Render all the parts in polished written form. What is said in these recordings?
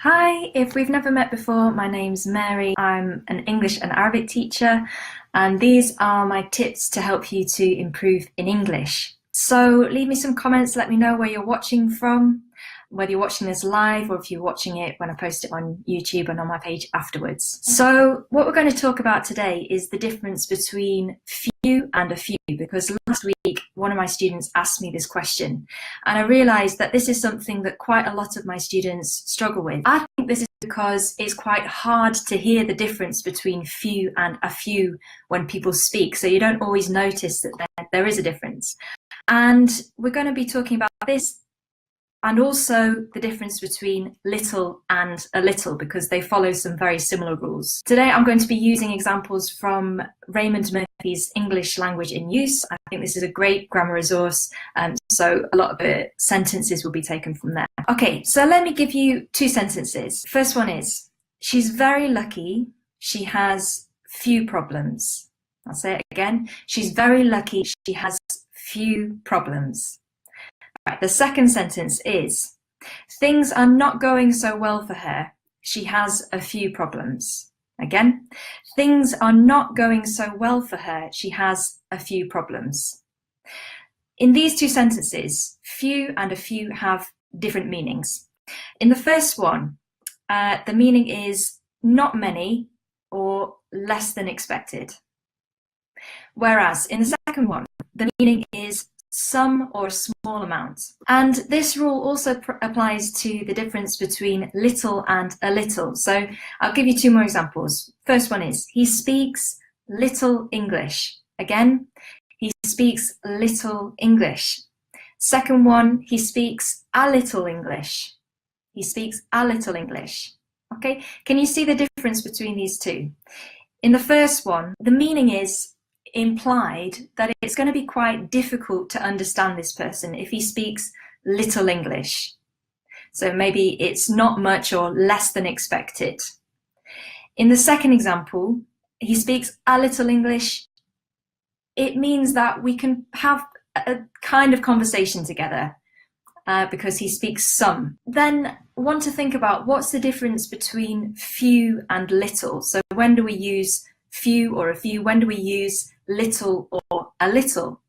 Hi, if we've never met before, my name's Mary. I'm an English and Arabic teacher, and these are my tips to help you to improve in English. So leave me some comments, let me know where you're watching from, whether you're watching this live or if you're watching it when I post it on YouTube and on my page afterwards. So what we're going to talk about today is the difference between few and a few, because last week one of my students asked me this question and I realised that this is something that quite a lot of my students struggle with. I think this is because it's quite hard to hear the difference between few and a few when people speak, so you don't always notice that there is a difference. And we're going to be talking about this and also the difference between little and a little, because they follow some very similar rules. Today I'm going to be using examples from Raymond Murphy's English Language in Use. I think this is a great grammar resource, so a lot of the sentences will be taken from there. Okay, so let me give you two sentences. First one is, she's very lucky, she has few problems. I'll say it again, she's very lucky, she has few problems. Right, the second sentence is, things are not going so well for her. She has a few problems. Again, things are not going so well for her. She has a few problems. In these two sentences, few and a few have different meanings. In the first one, the meaning is not many or less than expected. Whereas in the second one, the meaning is some or a small amount. And this rule also applies to the difference between little and a little. So I'll give you two more examples. First one is, he speaks little English. Again, he speaks little English. Second one, he speaks a little English. He speaks a little English. Okay, can you see the difference between these two? In the first one, the meaning is implied that it's going to be quite difficult to understand this person if he speaks little English. So maybe it's not much or less than expected. In the second example, he speaks a little English. It means that we can have a kind of conversation together because he speaks some. Then want to think about what's the difference between few and little. So when do we use few or a few? When do we use little or a little?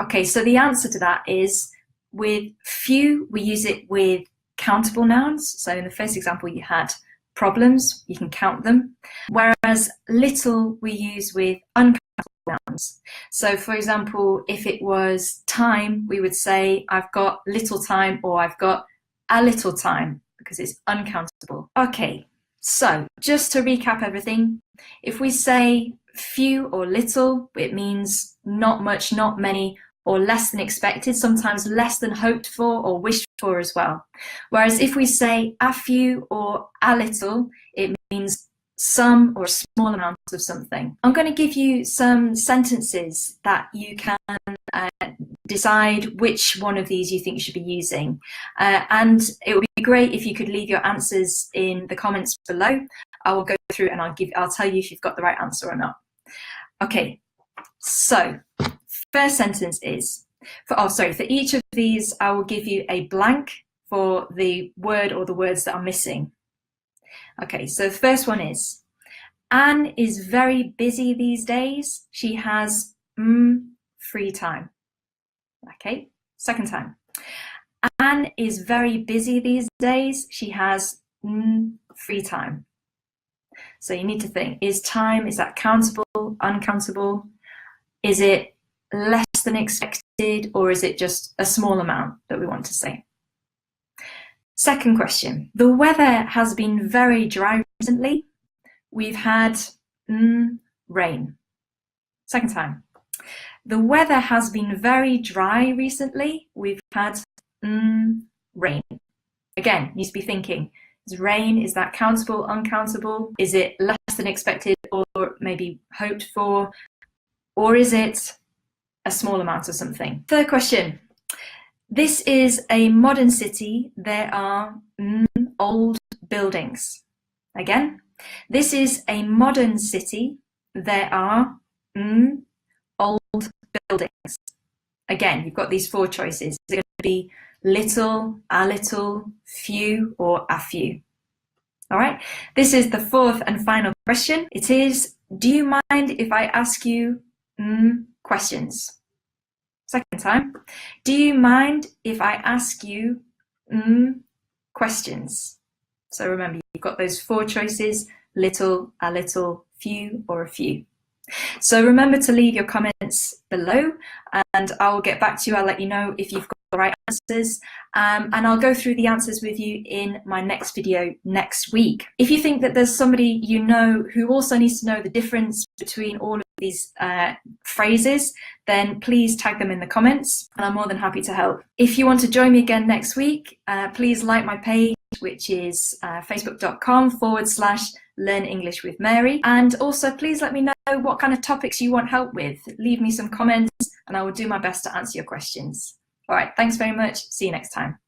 Okay, so the answer to that is, with few, we use it with countable nouns. So in the first example, you had problems, you can count them. Whereas little, we use with uncountable nouns. So for example, if it was time, we would say, I've got little time, or I've got a little time, because it's uncountable. Okay, so just to recap everything, if we say few or little, it means not much, not many, or less than expected, sometimes less than hoped for or wished for as well. Whereas if we say a few or a little, it means some or small amount of something. I'm going to give you some sentences that you can decide which one of these you think you should be using. And it would be great if you could leave your answers in the comments below. I will go through and I'll tell you if you've got the right answer or not. Okay, so first sentence is, for each of these, I will give you a blank for the word or the words that are missing. Okay, so the first one is, Anne is very busy these days. She has free time. Okay, second time. Anne is very busy these days. She has free time. So you need to think, is that countable, uncountable? Is it less than expected, or is it just a small amount that we want to say? Second question, the weather has been very dry recently. We've had rain. Second time, the weather has been very dry recently. We've had rain. Again, you need to be thinking, is rain, is that countable, uncountable? Is it less than expected or maybe hoped for? Or is it a small amount of something? Third question. This is a modern city. There are old buildings. Again, this is a modern city. There are old buildings. Again, you've got these four choices. Is it going to be little, a little, few, or a few? All right, this is the fourth and final question. It is, do you mind if I ask you questions? Second time. Do you mind if I ask you questions? So remember, you've got those four choices: little, a little, few, or a few. So remember to leave your comments below, and I'll get back to you. I'll let you know if you've got the right answers, and I'll go through the answers with you in my next video next week. If you think that there's somebody you know who also needs to know the difference between all of these phrases, then please tag them in the comments, and I'm more than happy to help. If you want to join me again next week, please like my page, which is facebook.com/Learn English with Mary. And also please let me know what kind of topics you want help with. Leave me some comments and I will do my best to answer your questions. All right, thanks very much. See you next time.